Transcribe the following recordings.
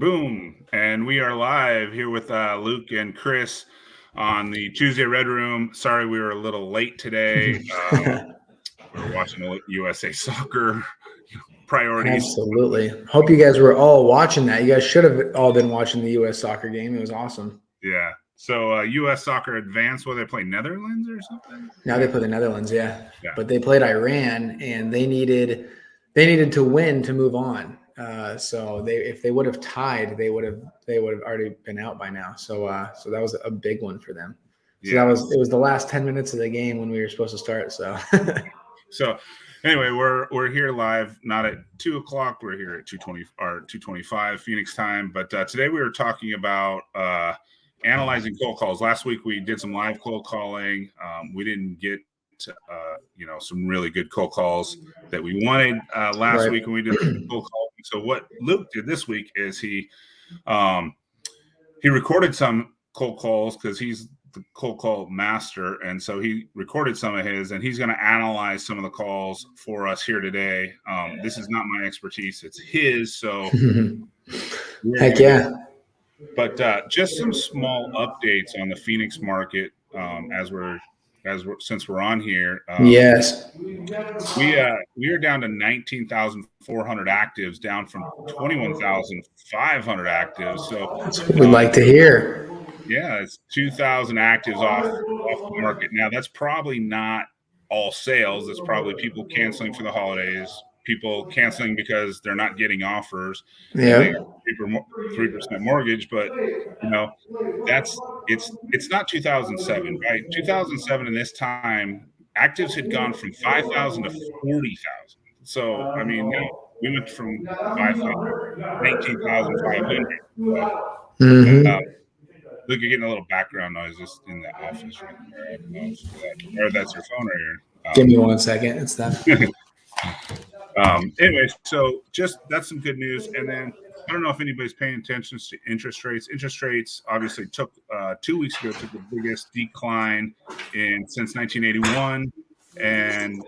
Boom. And we are live here with Luke and Chris on the Tuesday Red Room. Sorry we were a little late today. We were watching USA Soccer priorities. Absolutely. Hope you guys were all watching that. You guys should have all been watching the U.S. soccer game. It was awesome. Yeah. So U.S. Soccer advanced. Will they play Netherlands or something? Now they play the Netherlands, yeah. But they played Iran, and they needed to win to move on. So if they would have tied, they would have already been out by now. So that was a big one for them. So it was the last 10 minutes of the game when we were supposed to start. So so anyway, we're here live, not at 2:00. We're here at 2:20 or 2:25 Phoenix time. But today we were talking about analyzing cold calls. Last week we did some live cold calling. We didn't get some really good cold calls that we wanted last week when we did cold calling. So what Luke did this week is he recorded some cold calls because he's the cold call master, and so he recorded some of his, and he's going to analyze some of the calls for us here today. This is not my expertise; it's his. So heck yeah. But just some small updates on the Phoenix market since we're on here. Yes. We are down to 19,400 actives, down from 21,500 actives. So that's what we'd like to hear. Yeah, it's 2,000 actives off the market. Now that's probably not all sales. It's probably people canceling for the holidays, people canceling because they're not getting offers. Yeah. 3% mortgage, but it's not 2007, right? 2007 in this time, actives had gone from 5,000 to 40,000. So I mean, we went from 19,500. Look, you're getting a little background noise just in the office right there. I don't know if that's your phone or your. Give me 1 second. It's that. Anyway, so that's some good news. And then I don't know if anybody's paying attention to interest rates. Interest rates obviously took 2 weeks ago took the biggest decline since 1981, and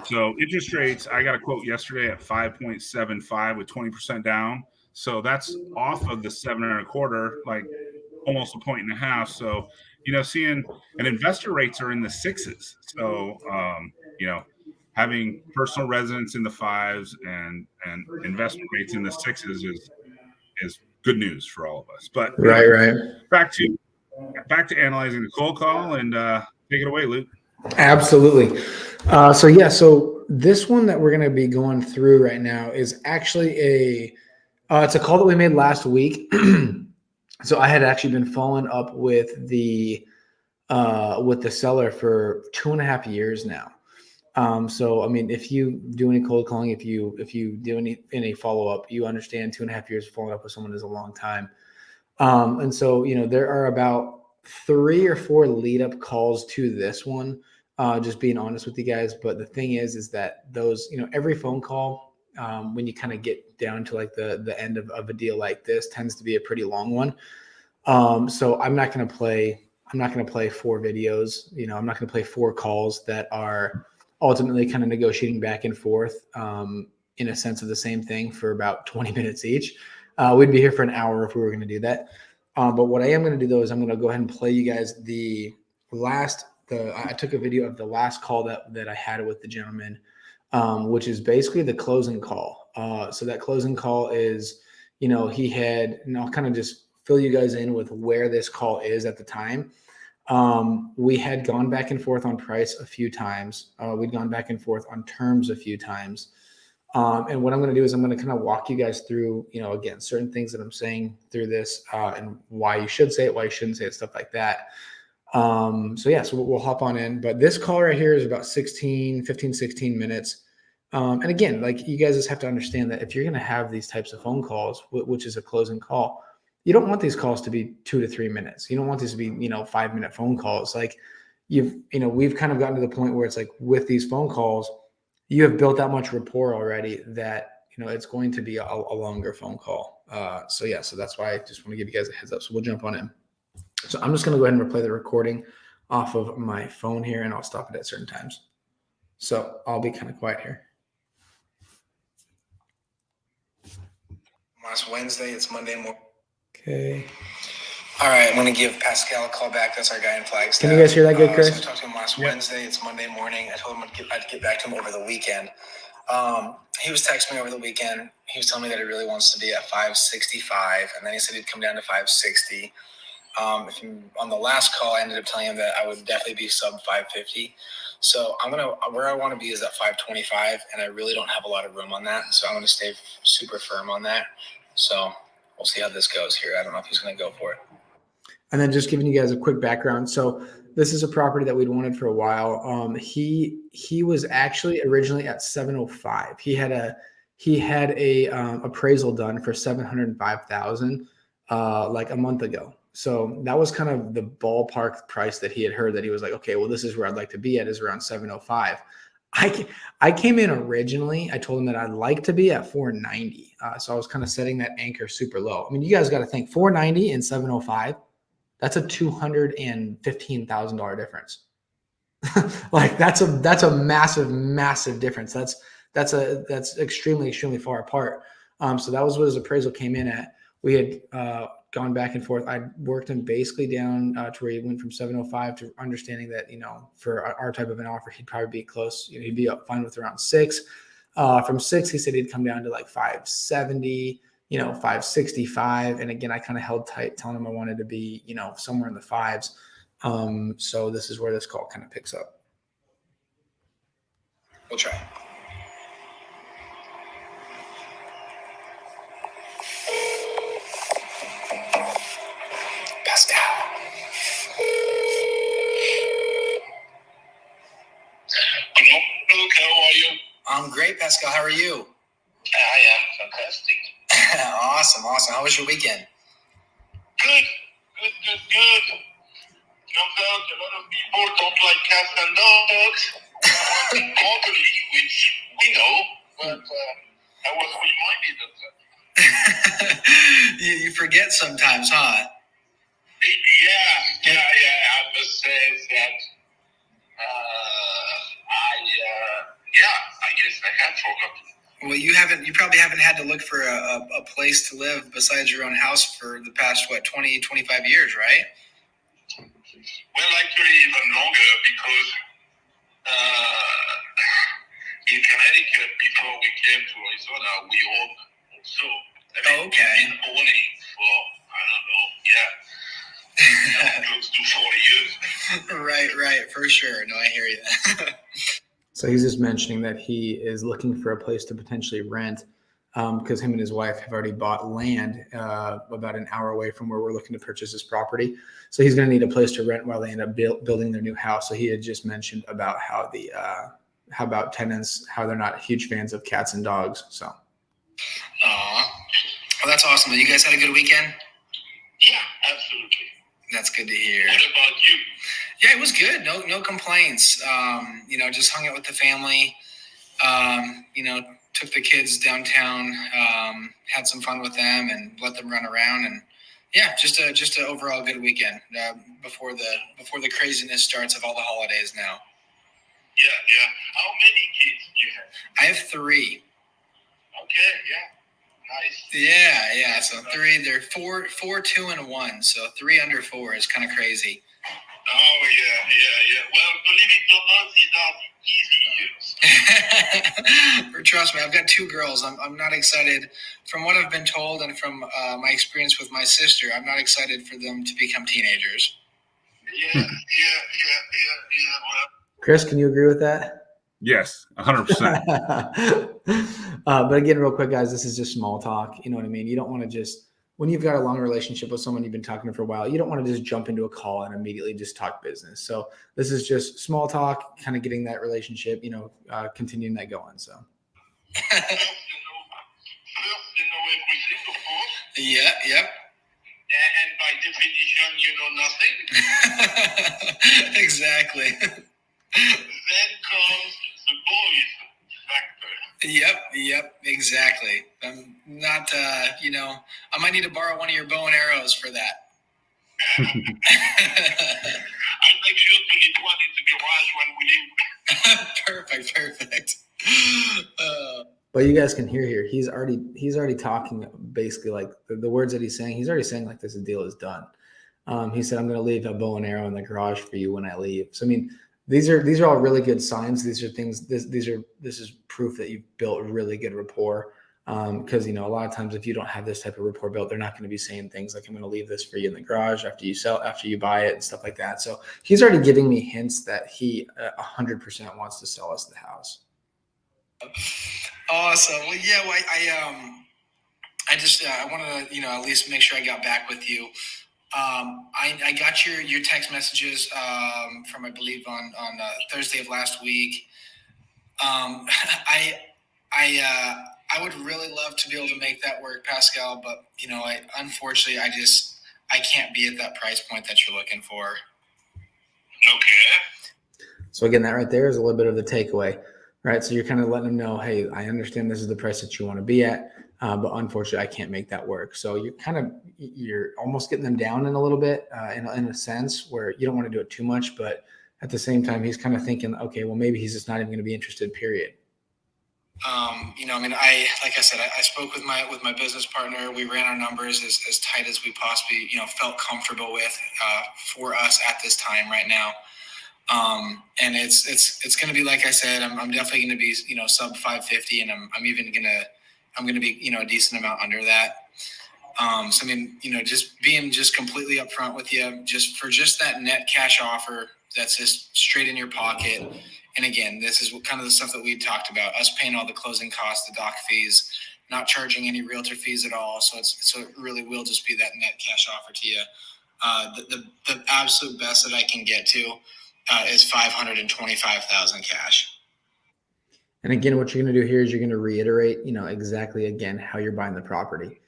so interest rates. I got a quote yesterday at 5.75 with 20% down. So that's off of the 7.25, like almost 1.5. So seeing and investor rates are in the 6s. So having personal residence in the 5s and investment rates in the 6s is good news for all of us. But right. Back to analyzing the cold call, and take it away, Luke. Absolutely. So this one that we're going to be going through right now is actually it's a call that we made last week. So I had actually been following up with the seller for 2.5 years now. So I mean, if you do any cold calling, if you do any follow up, you understand 2.5 years following up with someone is a long time. And so there are about 3 or 4 lead up calls to this one. Just being honest with you guys, but the thing is that those every phone call. When you kind of get down to like the end of a deal like this tends to be a pretty long one. So I'm not going to play 4 videos. I'm not going to play 4 calls that are ultimately kind of negotiating back and forth in a sense of the same thing for about 20 minutes each. We'd be here for an hour if we were going to do that. But what I am going to do though is I'm going to go ahead and play you guys I took a video of the last call that I had with the gentleman. Which is basically the closing call. So that closing call is, he had, and I'll kind of just fill you guys in with where this call is at the time. We had gone back and forth on price a few times. We'd gone back and forth on terms a few times. And what I'm going to do is I'm going to kind of walk you guys through, again, certain things that I'm saying through this and why you should say it, why you shouldn't say it, stuff like that. So we'll hop on in, but this call right here is about 16 minutes. And again, like you guys just have to understand that if you're going to have these types of phone calls, which is a closing call, you don't want these calls to be 2 to 3 minutes. You don't want these to be, 5-minute phone calls. Like we've kind of gotten to the point where it's like with these phone calls, you have built that much rapport already that, it's going to be a longer phone call. So that's why I just want to give you guys a heads up. So we'll jump on in. So I'm just going to go ahead and replay the recording off of my phone here, and I'll stop it at certain times. So I'll be kind of quiet here. Last Wednesday, it's Monday morning. Okay. All right, I'm going to give Pascal a call back. That's our guy in Flagstaff. Can you guys hear that good, Chris? So I talked to him last Wednesday. It's Monday morning. I told him I'd get back to him over the weekend. He was texting me over the weekend. He was telling me that he really wants to be at 565, and then he said he'd come down to 560. On the last call, I ended up telling him that I would definitely be sub 550. So where I want to be is at 525, and I really don't have a lot of room on that. So I'm going to stay super firm on that. So we'll see how this goes here. I don't know if he's going to go for it. And then just giving you guys a quick background. So this is a property that we'd wanted for a while. He was actually originally at 705. He had a appraisal done for 705,000 like a month ago. So that was kind of the ballpark price that he had heard, that he was like, okay, well, this is where I'd like to be at, is around 705. I came in originally, I told him that I'd like to be at 490. So I was kind of setting that anchor super low. I mean, you guys got to think 490 and 705. That's a $215,000 difference. Like that's a massive difference. That's extremely far apart. So that was what his appraisal came in at. We had gone back and forth. I worked him basically down to where he went from 705 to understanding that, for our type of an offer, he'd probably be close. He'd be fine with around 6. From 6, he said he'd come down to like 570. 565. And again, I kind of held tight, telling him I wanted to be, somewhere in the 5s. So this is where this call kind of picks up. We'll try. Pascal. Luke, how are you? I'm great, Pascal. How are you? I am fantastic. Awesome. How was your weekend? Good. Turns out a lot of people don't like cats and dogs. Totally, which we know, but I was reminded of that. You forget sometimes, huh? Yeah. I must say that I guess I had forgotten. Well, you probably haven't had to look for a place to live besides your own house for the past, 20, 25 years, right? Well, actually, even longer, because in Connecticut, before we came to Arizona, we owned also. Okay. We've been owning for, close to 40 years. Right, for sure. No, I hear you. So he's just mentioning that he is looking for a place to potentially rent, because him and his wife have already bought land about an hour away from where we're looking to purchase this property. So he's going to need a place to rent while they end up building their new house. So he had just mentioned about how about tenants, how they're not huge fans of cats and dogs. So. Well, that's awesome. You guys had a good weekend? Yeah, absolutely. That's good to hear. What about you? Yeah, it was good. No complaints. Just hung out with the family. Took the kids downtown, had some fun with them, and let them run around. And yeah, just a overall good weekend before the craziness starts of all the holidays now. Yeah. How many kids do you have? I have 3. Okay, yeah. Nice. Yeah. So 3. They're 4, 2, and 1. So 3 under 4 is kind of crazy. Oh yeah. Well, believe it or not, these are easy years. Trust me, I've got 2 girls. I'm not excited. From what I've been told and from my experience with my sister, I'm not excited for them to become teenagers. Yeah. Well. Chris, can you agree with that? Yes, 100%. But again, real quick, guys, this is just small talk. You know what I mean? You don't want to just, when you've got a long relationship with someone you've been talking to for a while, you don't want to just jump into a call and immediately just talk business. So this is just small talk, kind of getting that relationship, continuing that going. So. First, everything, of course. Yep. And by definition, nothing. Exactly. Then comes the boys factor. Yep, exactly. I'm not, I might need to borrow one of your bow and arrows for that. I'll make sure to leave one in the garage when we leave. Perfect. what you guys can hear here, he's already talking basically like the words that he's saying. He's already saying like this deal is done. He said, "I'm going to leave a bow and arrow in the garage for you when I leave." So I mean, these are all really good signs. These are things. This is proof that you've built really good rapport. Because a lot of times if you don't have this type of rapport built, they're not going to be saying things like, "I'm going to leave this for you in the garage after you buy it," and stuff like that. So he's already giving me hints that he 100% wants to sell us the house. Awesome. Well, yeah. Well, I just I wanted to at least make sure I got back with you. I got your text messages from I believe on Thursday of last week. I would really love to be able to make that work, Pascal, but unfortunately I can't be at that price point that you're looking for. Okay. So again, that right there is a little bit of the takeaway, right? So you're kind of letting them know, hey, I understand this is the price that you want to be at, but unfortunately I can't make that work. So you're almost getting them down in a little bit, in a sense where you don't want to do it too much, but at the same time, he's kind of thinking, okay, well, maybe he's just not even going to be interested, period. Like I said, I spoke with my business partner. We ran our numbers as tight as we possibly, felt comfortable with, for us at this time right now. And it's going to be, like I said, I'm definitely going to be, sub 550, and I'm going to be, a decent amount under that. So just being completely upfront with you, just that net cash offer, that's just straight in your pocket. And again, this is kind of the stuff that we talked about, us paying all the closing costs, the doc fees, not charging any realtor fees at all. So it really will just be that net cash offer to you. The absolute best that I can get to is $525,000 cash. And again, what you're going to do here is you're going to reiterate, exactly again how you're buying the property.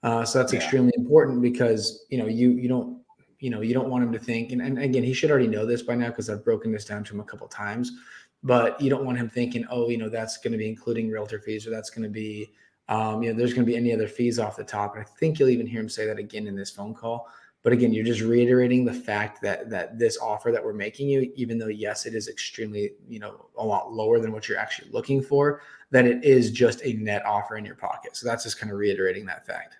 So that's extremely important because you don't want him to think, and again, he should already know this by now because I've broken this down to him a couple of times. But you don't want him thinking, oh, that's going to be including realtor fees, or that's going to be, there's going to be any other fees off the top. And I think you'll even hear him say that again in this phone call. But again, you're just reiterating the fact that this offer that we're making you, even though, yes, it is extremely, a lot lower than what you're actually looking for, that it is just a net offer in your pocket. So that's just kind of reiterating that fact.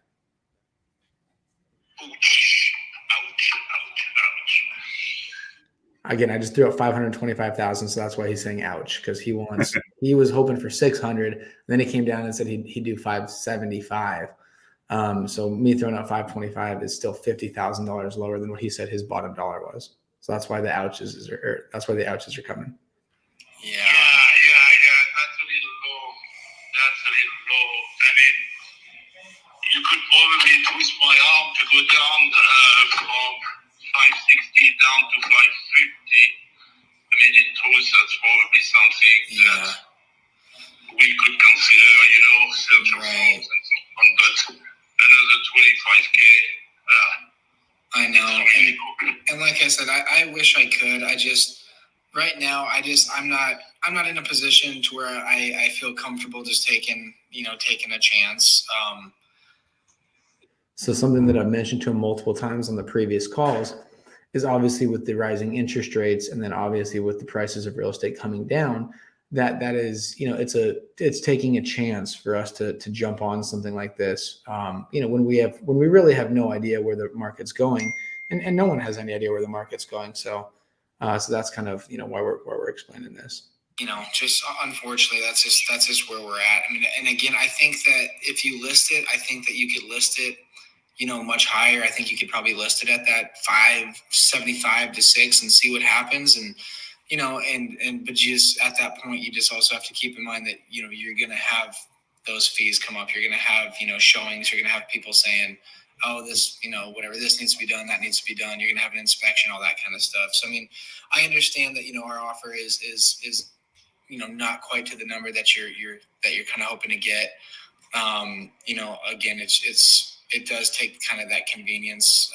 Again, I just threw out 525,000, so that's why he's saying ouch, because he was hoping for 600, then he came down and said he'd do 575. So me throwing out 525 is still $50,000 lower than what he said his bottom dollar was. So that's why the ouches are coming. Yeah. That's a little low. I mean, you could probably twist my arm to go down from 560 down to 550. I mean, in truth, that's probably something that we could consider, search of homes and so on. But another 25K. I know, and like I said, I wish I could. Right now, I'm not in a position to where I feel comfortable just taking a chance. So something that I've mentioned to him multiple times on the previous calls is obviously with the rising interest rates, and then obviously with the prices of real estate coming down, that is, it's taking a chance for us to jump on something like this. When we really have no idea where the market's going, and no one has any idea where the market's going. So that's kind of, why we're explaining this. Just unfortunately, that's just where we're at. I mean, and again, I think that if you list it, I think that you could list it, much higher. I think you could probably list it at that 575 to 6 and see what happens. And, but just at that point, you just also have to keep in mind that, you're going to have those fees come up. You're going to have, showings. You're going to have people saying, oh, this, whatever, this needs to be done, that needs to be done. You're going to have an inspection, all that kind of stuff. So, I mean, I understand that, our offer is not quite to the number that you're kind of hoping to get. Again, it does take kind of that convenience,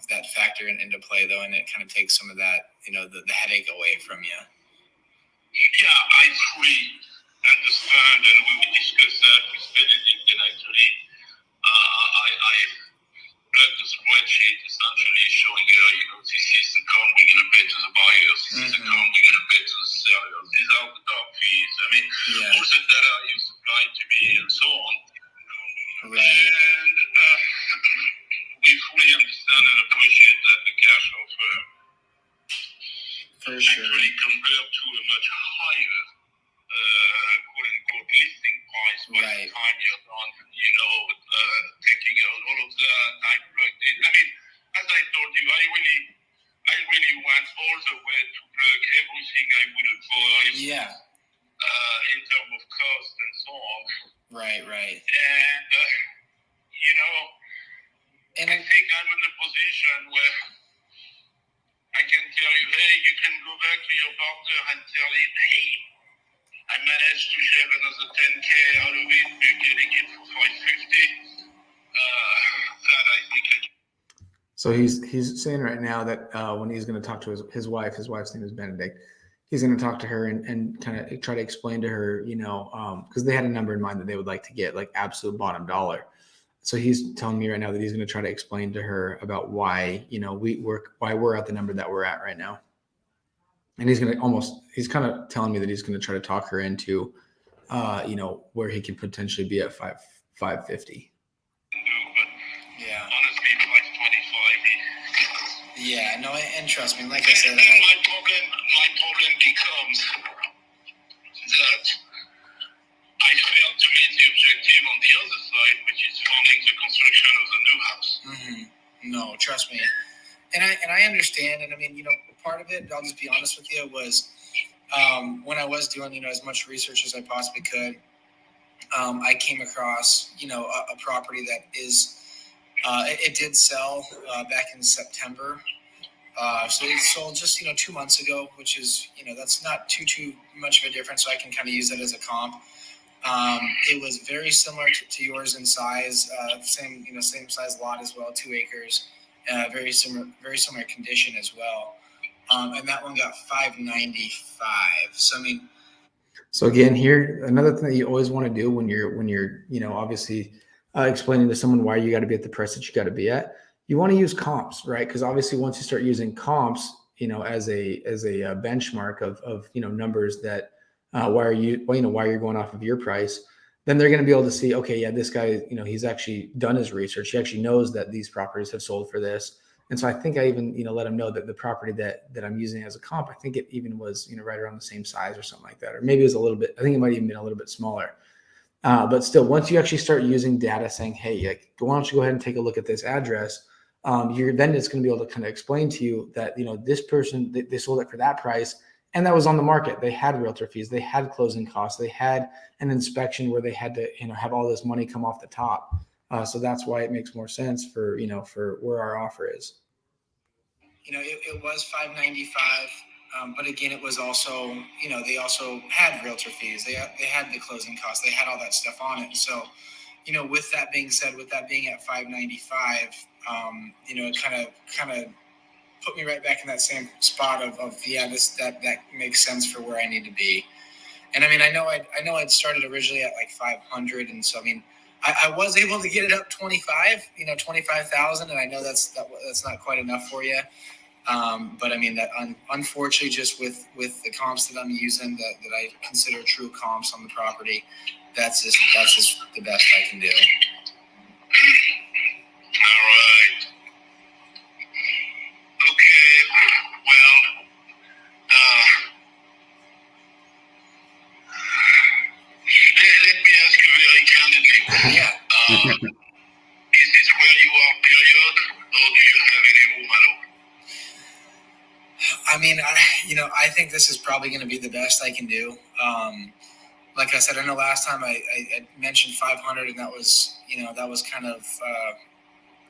that factor into play though. And it kind of takes some of that, the headache away from you. Yeah, I fully understand. And we discussed that with Benedict, and actually, I got the spreadsheet essentially showing this is the account we're going to pay to the buyers, this is the account we're going to pay to the sellers, these are the dark fees. I mean, all the data you supplied to me And we fully understand and appreciate that the cash offer For sure. actually compared to a much higher quote-unquote listing price by Right. the time you're done, taking out all of that. I plugged in. I mean, as I told you, I really went all the way to plug everything I would advise Yeah. in terms of cost and so on. Right. And, And I think I'm in a position where I can tell you, hey, you can go back to your partner and tell him, hey, I managed to shave another 10K out of it, we're getting it for 550. That I think I can. So he's saying right now that when he's going to talk to his wife's name is Benedict, he's going to talk to her and kind of try to explain to her, because they had a number in mind that they would like to get, like absolute bottom dollar. So he's telling me right now that he's going to try to explain to her about why, why we're at the number that we're at right now. And he's kind of telling me that he's going to try to talk her into, where he could potentially be at 550. yeah. Honestly, like 25. Yeah. No, and trust me, like I said, And my problem becomes that I failed to meet the objective on the other side, which is funding the construction of the new house. No, trust me. And I understand. And I mean, part of it, I'll just be honest with you, was when I was doing, as much research as I possibly could, I came across, a property that is, it did sell back in September. So it sold just, 2 months ago, which is, that's not too much of a difference. So I can kind of use that as a comp. It was very similar to yours in size, same size lot as well, 2 acres, very similar condition as well. And that one got 595. So, I mean, so again, here, another thing that you always want to do when you're, obviously explaining to someone why you got to be at the price that you got to be at, you want to use comps, right? Because obviously once you start using comps, as a benchmark of numbers that, why you're going off of your price, then they're going to be able to see, okay, yeah, this guy, he's actually done his research. He actually knows that these properties have sold for this. And so I think I even, let him know that the property that I'm using as a comp, I think it even was, right around the same size or something like that. Or maybe it was a little bit, I think it might even been a little bit smaller. But still, once you actually start using data saying, hey, why don't you go ahead and take a look at this address? Then it's going to be able to kind of explain to you that, this person, they sold it for that price. And that was on the market. They had realtor fees. They had closing costs. They had an inspection where they had to, have all this money come off the top. So that's why it makes more sense for where our offer is. It was 595. But again, it was also, they also had realtor fees. They had the closing costs. They had all that stuff on it. So, with that being said, with that being at 595, it kind of put me right back in that same spot of that makes sense for where I need to be. And I mean, I know I'd started originally at like 500. And so, I mean, I was able to get it up 25,000. And I know that's not quite enough for you. But I mean, that unfortunately, just with the comps that I'm using that I consider true comps on the property, that's just the best I can do. All right. Okay. Well, let me ask you very candidly. Yeah. Is this where you are, period, or do you have any room at all? I mean, I think this is probably going to be the best I can do. Like I said, I know last time I mentioned 500, and that was kind of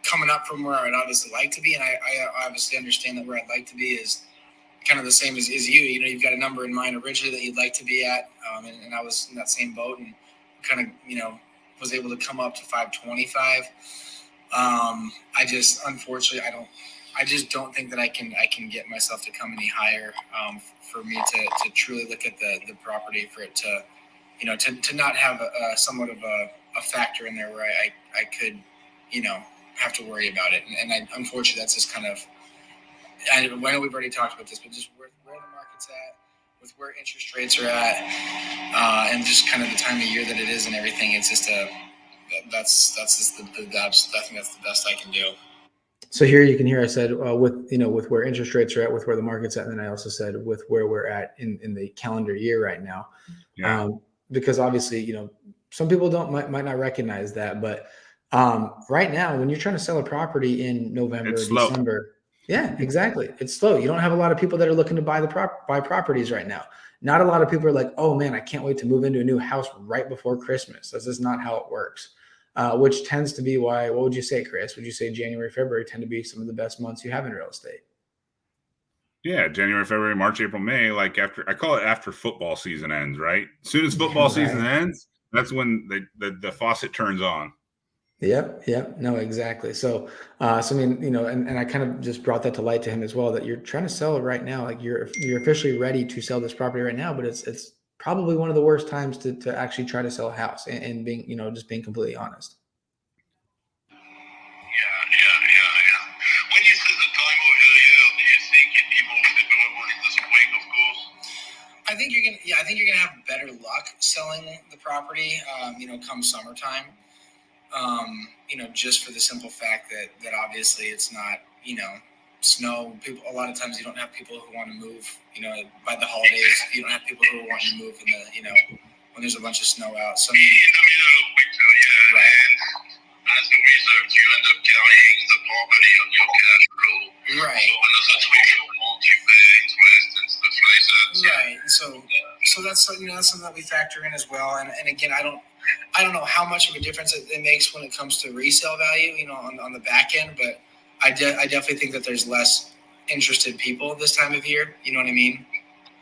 coming up from where I'd obviously like to be. And I obviously understand that where I'd like to be is kind of the same as you. You've got a number in mind originally that you'd like to be at. And I was in that same boat and kind of, was able to come up to 525. Unfortunately, I just don't think that I can get myself to come any higher for me to truly look at the property, for it to, to not have a somewhat of a factor in there where I could, have to worry about it. And unfortunately, that's just kind of, I know we've already talked about this, but just where the market's at, with where interest rates are at, and just kind of the time of year that it is and everything, it's just that's just I think that's the best I can do. So here you can hear I said with where interest rates are at, with where the market's at, and then I also said with where we're at in the calendar year right now. Yeah. Because obviously, some people might not recognize that, but right now, when you're trying to sell a property in November, It's slow. December, yeah, exactly, it's slow. You don't have a lot of people that are looking to buy buy properties right now. Not a lot of people are like, oh man, I can't wait to move into a new house right before Christmas. That's just not how it works. Which tends to be why. What would you say, Chris? Would you say January, February tend to be some of the best months you have in real estate? Yeah, January, February, March, April, May. Like I call it after football season ends. Right, as soon as football season ends, that's when the faucet turns on. Yep. No, exactly. So I mean, and I kind of just brought that to light to him as well, that you're trying to sell it right now. Like you're officially ready to sell this property right now, but it's probably one of the worst times to actually try to sell a house and being, just being completely honest. Yeah. When you say the time of the year, do you think it'd be more favorable in the spring, of course? I think you're gonna have better luck selling the property, come summertime. Just for the simple fact that obviously it's not, snow. People, a lot of times you don't have people who want to move, by the holidays. You don't have people who are wanting to move in the, when there's a bunch of snow out. So in the middle of winter, yeah. Right. And as a result, you end up carrying the property on your cash flow. Right. So another 3 months you pay interest and stuff like that. Right. So that's that's something that we factor in as well. And again, I don't know how much of a difference it makes when it comes to resale value, on the back end, but I definitely think that there's less interested people this time of year. You know what I mean?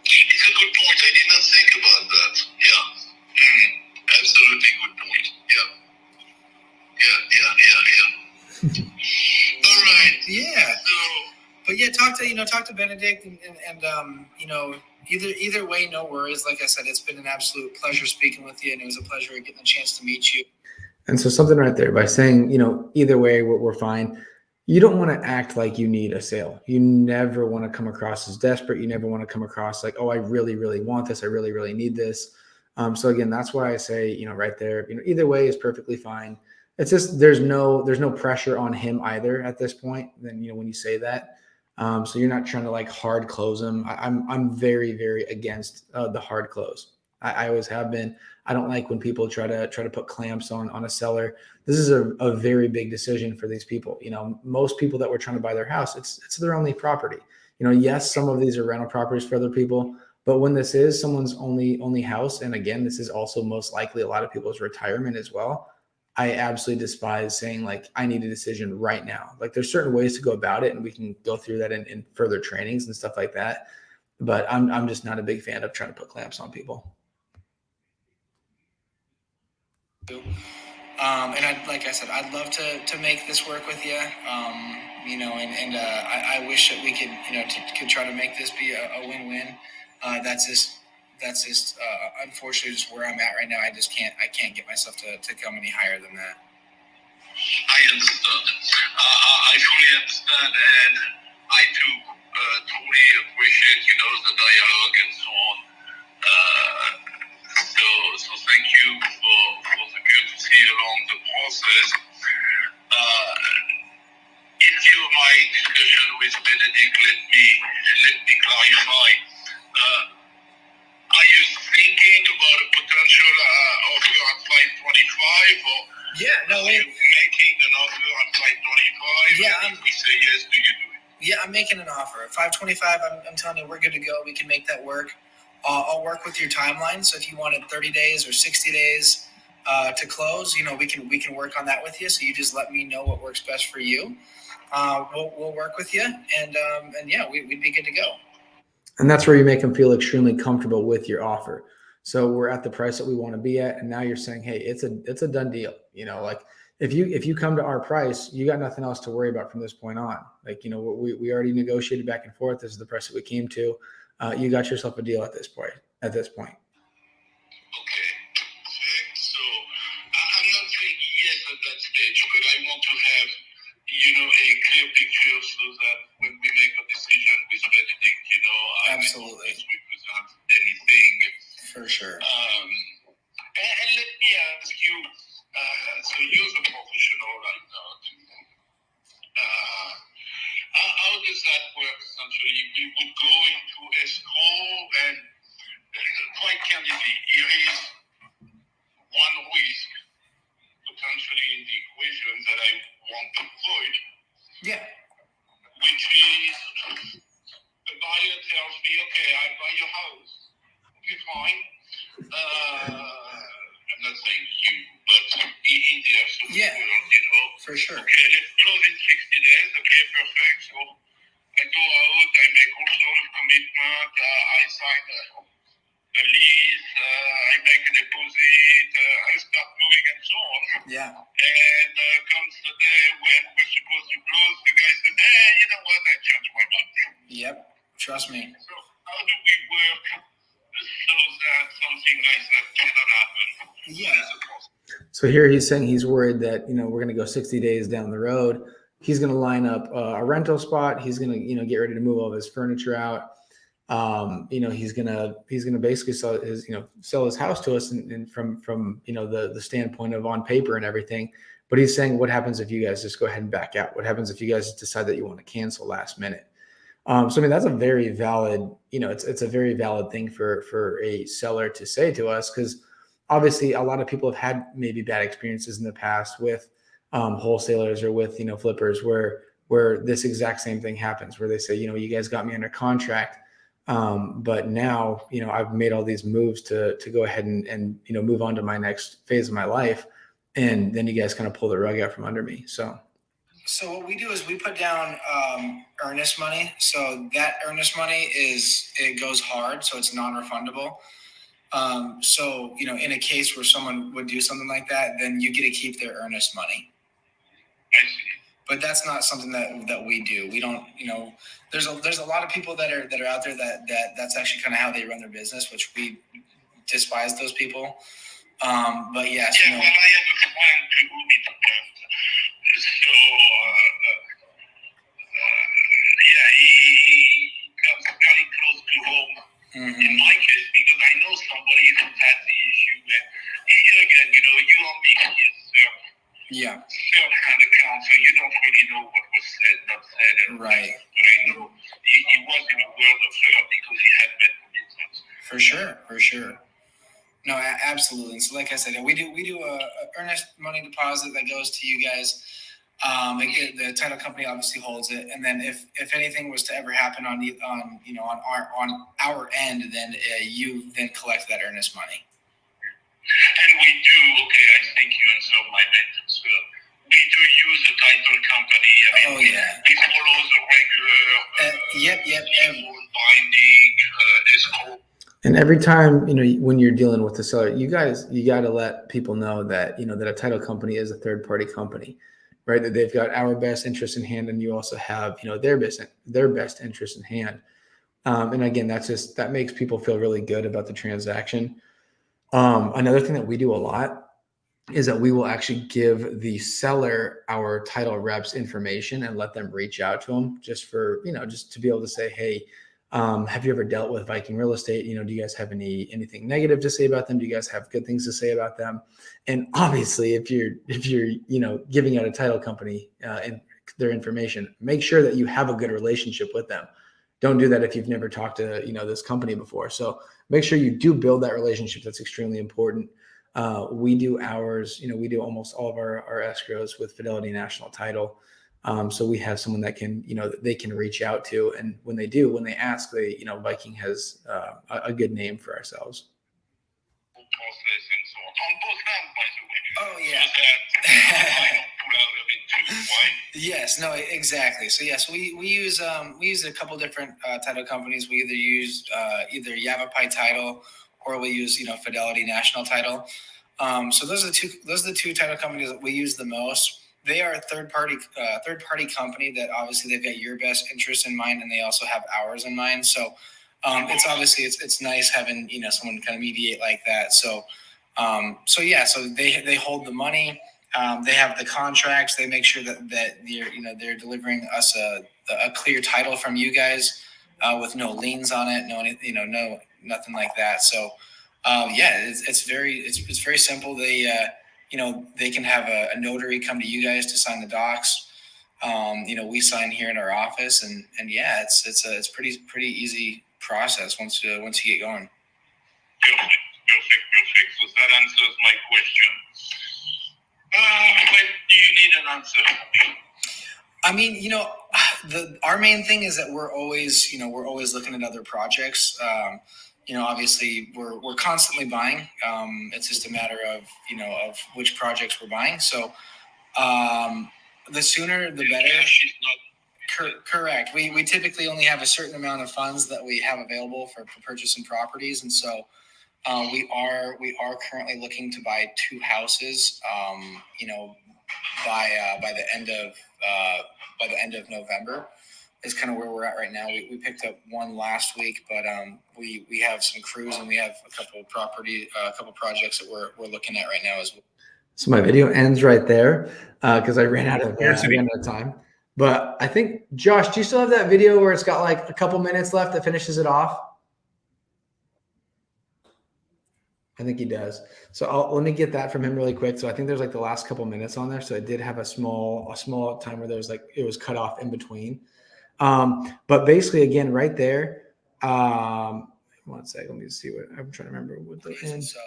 It's a good point. I did not think about that. Yeah. Absolutely good point. Yeah. All right. Yeah. So, But yeah, talk to Benedict and either way, no worries. Like I said, it's been an absolute pleasure speaking with you, and it was a pleasure getting a chance to meet you. And so something right there by saying, either way, we're fine. You don't want to act like you need a sale. You never want to come across as desperate. You never want to come across like, oh, I really, really want this. I really, really need this. So again, that's why I say, right there, either way is perfectly fine. It's just, there's no pressure on him either at this point. Then, when you say that, so you're not trying to like hard close them. I'm very, very against the hard close. I always have been. I don't like when people try to put clamps on a seller. This is a very big decision for these people. Most people that were trying to buy their house, it's their only property. Yes, some of these are rental properties for other people, but when this is someone's only house, and again, this is also most likely a lot of people's retirement as well. I absolutely despise saying like, I need a decision right now. Like there's certain ways to go about it, and we can go through that in further trainings and stuff like that. But I'm just not a big fan of trying to put clamps on people. And like I said, I'd love to make this work with you. I wish that we could, could try to make this be a win-win. That's just unfortunately just where I'm at right now. I can't get myself to come any higher than that. I understand. I fully understand, and I too totally appreciate, the dialogue and so on. So thank you for the courtesy along the process. In view of my discussion with Benedict, let me clarify. Are you thinking about a potential offer at 525, or are you making an offer at 525? Yeah, if we say yes, do you do it? Yeah, I'm making an offer at 525. I'm telling you, we're good to go. We can make that work. I'll work with your timeline. So if you wanted 30 days or 60 days to close, we can work on that with you. So you just let me know what works best for you. We'll work with you, and yeah, we'd be good to go. And that's where you make them feel extremely comfortable with your offer. So we're at the price that we want to be at, and now you're saying, hey, it's a done deal. Like if you come to our price, you got nothing else to worry about from this point on. Like we already negotiated back and forth. This is the price that we came to. You got yourself a deal at this point. Okay. So I'm not saying yes at that stage, but I want to have, a clear picture so that when we make a decision with Benedict, Absolutely. I don't represent anything. For sure. And let me ask you, So you're the professional right now. How does that work essentially? We would go into escrow and quite candidly, here is one risk potentially in the equation that I want to avoid, Yeah. which is the buyer tells me, okay, I buy your house. Okay, fine. I'm not saying you, but in the absolute Yeah. world, For sure. Okay, let's close in 60 days. Okay, perfect. So I go out, I make all sort of commitment. I sign a lease, I make a deposit, I start moving and so on. Yeah. And comes the day when we're supposed to close, the guy says, hey, you know what, I changed my mind. Yep. Trust me. So how do we work so that something like that cannot happen? Yeah. What is the process? So here he's saying he's worried that we're going to go 60 days down the road. He's going to line up a rental spot. He's going to get ready to move all of his furniture out. He's gonna basically sell his house to us, and from the standpoint of on paper and everything. But he's saying, what happens if you guys just go ahead and back out? What happens if you guys decide that you want to cancel last minute? So I mean, that's a very valid, it's a very valid thing for a seller to say to us, because obviously a lot of people have had maybe bad experiences in the past with wholesalers or with flippers where this exact same thing happens, where they say, you guys got me under contract. But now, I've made all these moves to go ahead and move on to my next phase of my life. And then you guys kind of pull the rug out from under me. So what we do is we put down earnest money. So that earnest money it goes hard, so it's non-refundable. In a case where someone would do something like that, then you get to keep their earnest money. I see. But that's not something that we do. We don't, there's a lot of people that are out there that's actually kind of how they run their business, which we despise those people. But yes, Yeah, well, I have a friend to whom it happened. So, he comes very close to home in my case, because I know somebody who had the issue. And again, you and me here serve third-hand account, so you don't really know what was said, not said. Right. But I know he was in a world of fear because he had met commitments. For sure. No, absolutely. And so, like I said, we do a earnest money deposit that goes to you guys. The title company obviously holds it, and then if anything was to ever happen on our end, then you then collect that earnest money. And we do, I think you answered my mention, sir. We do use a title company. We follow the regular binding escrow. and every time when you're dealing with the seller, you got to let people know that that a title company is a third party company, right? That they've got our best interest in hand, and you also have their best interest in hand. And again, that makes people feel really good about the transaction. Another thing that we do a lot is that we will actually give the seller our title reps information and let them reach out to them just to be able to say, hey, have you ever dealt with Viking Real Estate? Do you guys have anything negative to say about them? Do you guys have good things to say about them? And obviously, if you're giving out a title company and their information, make sure that you have a good relationship with them. Don't do that if you've never talked to this company before. So make sure you do build that relationship. That's extremely important. We do ours. We do almost all of our escrows with Fidelity National Title. So we have someone that can, that they can reach out to. And when they ask, Viking has a good name for ourselves. Process and so on both hands, by the way. Oh, yeah. So that I don't pull out of it too, right? Yes, no, exactly. So yes, we use a couple different title companies. We either use Yavapai Title, or we use Fidelity National Title. So those are the two title companies that we use the most. They are a third party company that obviously they've got your best interest in mind, and they also have ours in mind. So it's nice having someone kind of mediate like that. So they hold the money. They have the contracts. They make sure that they're delivering us a clear title from you guys with no liens on it, no nothing like that. So it's very simple. they can have a notary come to you guys to sign the docs. We sign here in our office, and yeah, it's pretty easy process once you get going. Perfect. So that answers my question. When do you need an answer? I mean, our main thing is that we're always looking at other projects. Obviously we're constantly buying. It's just a matter of which projects we're buying. So, the sooner the better. She's not. Correct. We typically only have a certain amount of funds that we have available for purchasing properties, and so we are currently looking to buy 2 houses. By the end of November is kind of where we're at right now. We picked up one last week, but we have some crews and we have a couple projects that we're looking at right now as well. So my video ends right there because I ran out of time. But I think, Josh, do you still have that video where it's got like a couple minutes left that finishes it off? I think he does. So let me get that from him really quick. So I think there's like the last couple minutes on there. So I did have a small time where there was it was cut off in between. But basically, again, right there. 1 second. Let me see what I'm trying to remember what the end. So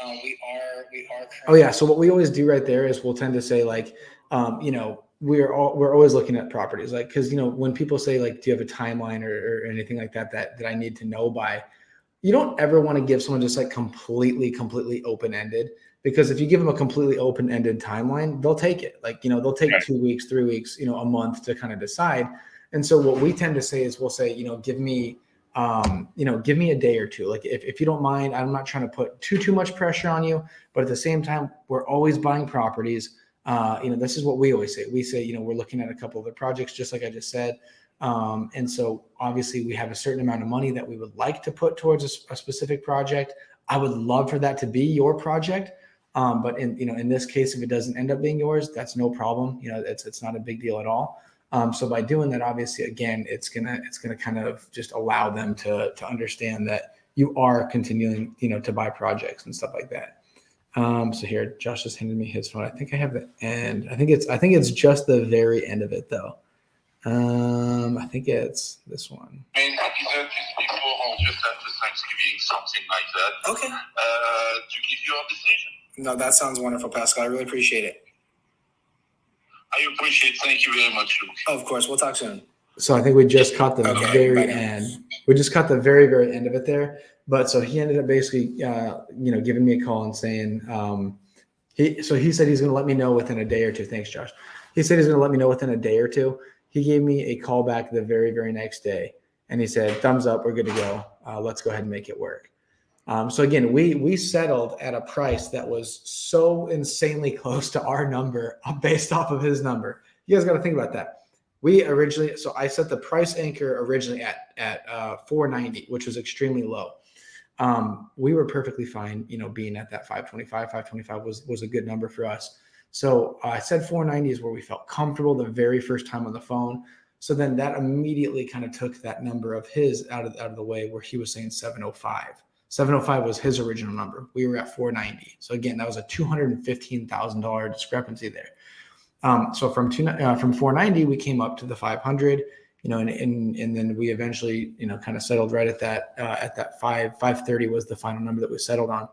we are. Oh yeah. So what we always do right there is we'll tend to say we're always looking at properties, like, because when people say like, do you have a timeline or anything like that I need to know by. You don't ever want to give someone just like completely open-ended, because if you give them a completely open-ended timeline, they'll take it. Like, they'll take 2 weeks, 3 weeks, a month to kind of decide. And so what we tend to say is we'll say, give me a day or two. Like if you don't mind, I'm not trying to put too much pressure on you, but at the same time, we're always buying properties. This is what we always say. We say, we're looking at a couple of the projects, just like I just said. And so obviously we have a certain amount of money that we would like to put towards a specific project. I would love for that to be your project. But in this case, if it doesn't end up being yours, that's no problem. It's not a big deal at all. So by doing that, obviously, again, it's gonna kind of just allow them to understand that you are continuing, to buy projects and stuff like that. So here, Josh just handed me his phone. I think I have the end. I think it's just the very end of it though. I think it's this one. Is that just before or just after Thanksgiving, something like that? Okay. To give your decision. No, that sounds wonderful, Pascal. I really appreciate it. I appreciate it. Thank you very much, Luke. Of course. We'll talk soon. So I think we just caught the very end. We just caught the very, very end of it there. But so he ended up basically, giving me a call and saying, he said he's going to let me know within a day or two. Thanks, Josh. He said he's going to let me know within a day or two. He gave me a call back the very, very next day. And he said, thumbs up, we're good to go. Let's go ahead and make it work. So again, we settled at a price that was so insanely close to our number based off of his number. You guys got to think about that. So I set the price anchor originally at 490, which was extremely low. We were perfectly fine, being at that 525 was a good number for us. So I said 490 is where we felt comfortable the very first time on the phone. So then that immediately kind of took that number of his out of the way, where he was saying 705. 705 was his original number. We were at 490. So again, that was a $215,000 discrepancy there. So from 490, we came up to the 500, and then we eventually, kind of settled right at that 530 was the final number that we settled on.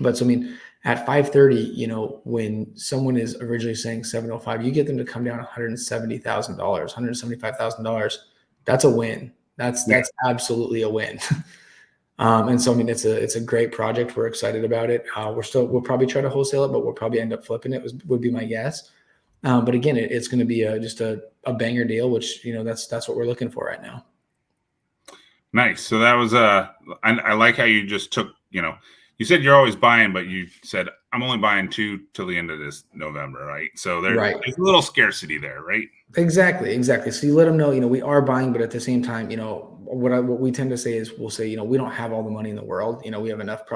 But so, at 530, when someone is originally saying 705, you get them to come down $170,000, $175,000. That's a win. That's absolutely a win. And so, it's a great project. We're excited about it. We'll probably try to wholesale it, but we'll probably end up flipping it would be my guess. But again, it's going to be just a banger deal, which, that's what we're looking for right now. Nice. So that was I like how you just took, you said you're always buying, but you said I'm only buying 2 till the end of this November, right? So there's a little scarcity there, right? Exactly. So you let them know, we are buying, but at the same time, what we tend to say is we'll say, we don't have all the money in the world. We have enough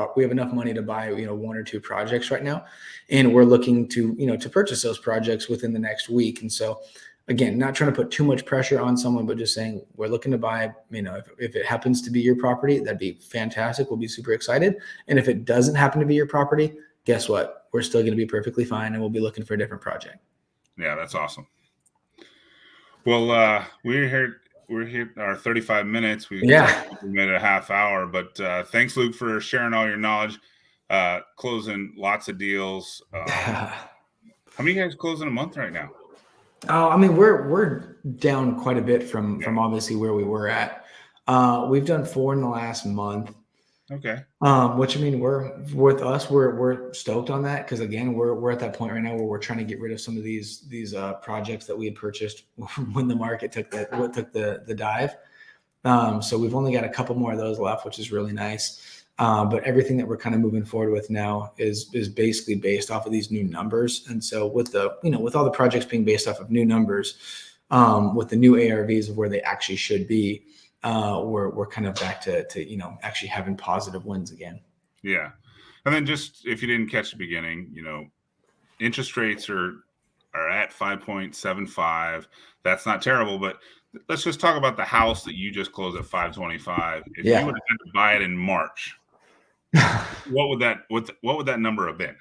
money to buy, 1 or 2 projects right now, and we're looking to, to purchase those projects within the next week. And so, again, not trying to put too much pressure on someone, but just saying we're looking to buy, if it happens to be your property, that'd be fantastic. We'll be super excited. And if it doesn't happen to be your property, guess what? we're still going to be perfectly fine, and we'll be looking for a different project. Yeah, that's awesome. Well, we're here our 35 minutes. We made a half hour, but thanks, Luke, for sharing all your knowledge, closing lots of deals. How many guys closing a month right now? I mean, we're down quite a bit from obviously where we were at. We've done 4 in the last month. Okay. Which I mean, we're stoked on that, because again, we're at that point right now where we're trying to get rid of some of these projects that we had purchased when the market took the dive. So we've only got a couple more of those left, which is really nice. But everything that we're kind of moving forward with now is basically based off of these new numbers. And so with all the projects being based off of new numbers, with the new ARVs of where they actually should be, we're kind of back to actually having positive wins again. Yeah. And then just if you didn't catch the beginning, interest rates are at 5.75. That's not terrible, but let's just talk about the house that you just closed at 525. If you would have had to buy it in March, what would that number have been?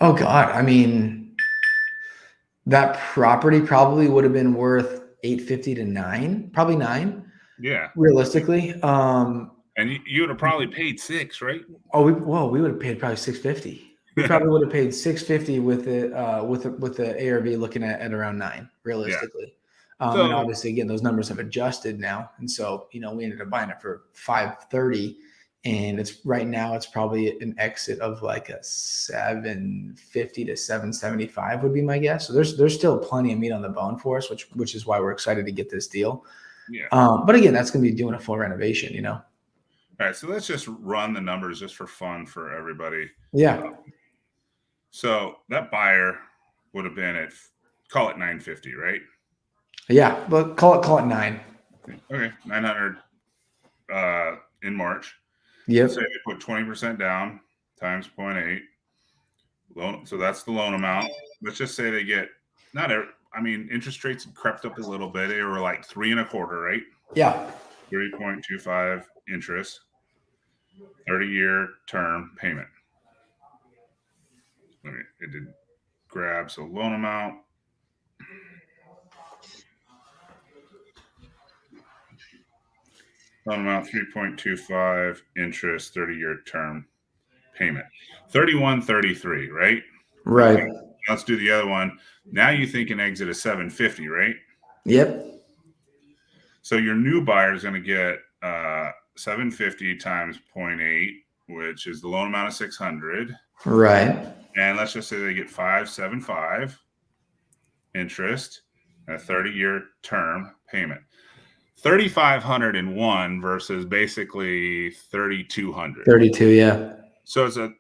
Oh God. I mean, that property probably would have been worth 850 to 9, probably 9. Yeah. Realistically. And you would have probably paid 6, right? Oh, we would have paid probably 650. We probably would have paid 650 with it, with the ARV looking at around 9, realistically. And obviously, again, those numbers have adjusted now, and so we ended up buying it for 530, and it's probably an exit of like a 750 to 775 would be my guess. So there's still plenty of meat on the bone for us, which is why we're excited to get this deal. Yeah. But again, that's going to be doing a full renovation. All right, so let's just run the numbers just for fun for everybody. Yeah. So that buyer would have been at, call it 950, right? Yeah, but call it 9. Okay, 900 in March. Yep. Say they put 20% down times 0.8 loan. So that's the loan amount. Let's just say they get interest rates have crept up a little bit. They were like 3.25, right? Yeah. 3.25 interest, 30-year term payment. It did grab. So loan amount. Loan amount 3.25, interest, 30-year term payment. 3133, right? Right. Okay, let's do the other one. Now you think an exit is 750, right? Yep. So your new buyer is going to get 750 times 0.8, which is the loan amount of 600. Right. And let's just say they get 575 interest and a 30-year term payment. 3,501 versus basically 3,200. 32, yeah. So it's a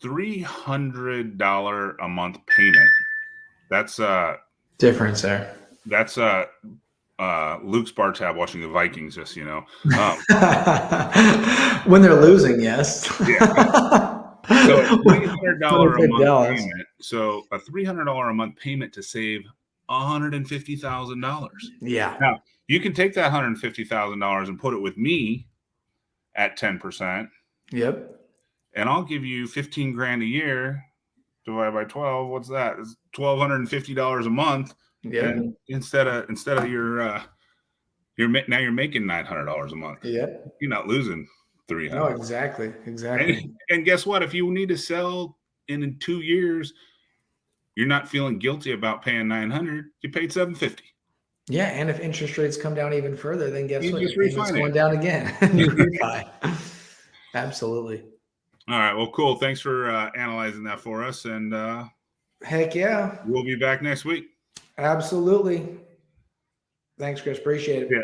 $300 a month payment. That's difference there. That's Luke's bar tab watching the Vikings, just when they're losing, yes. Yeah. So a $300 a month payment. So a $300 a month payment to save $150,000. Yeah. Now you can take that $150,000 and put it with me at 10%. Yep. And I'll give you $15,000 a year divided by 12. What's that? It's $1,250 a month. Yeah. And instead of you're making $900 a month. Yeah. You're not losing $300. No, exactly. And guess what? If you need to sell in 2 years, you're not feeling guilty about paying $900. You paid $750. Yeah, and if interest rates come down even further, then guess what? Just It's going down again. You refi. Absolutely. All right. Well, cool. Thanks for analyzing that for us. And heck yeah. We'll be back next week. Absolutely. Thanks, Chris. Appreciate it. Yeah.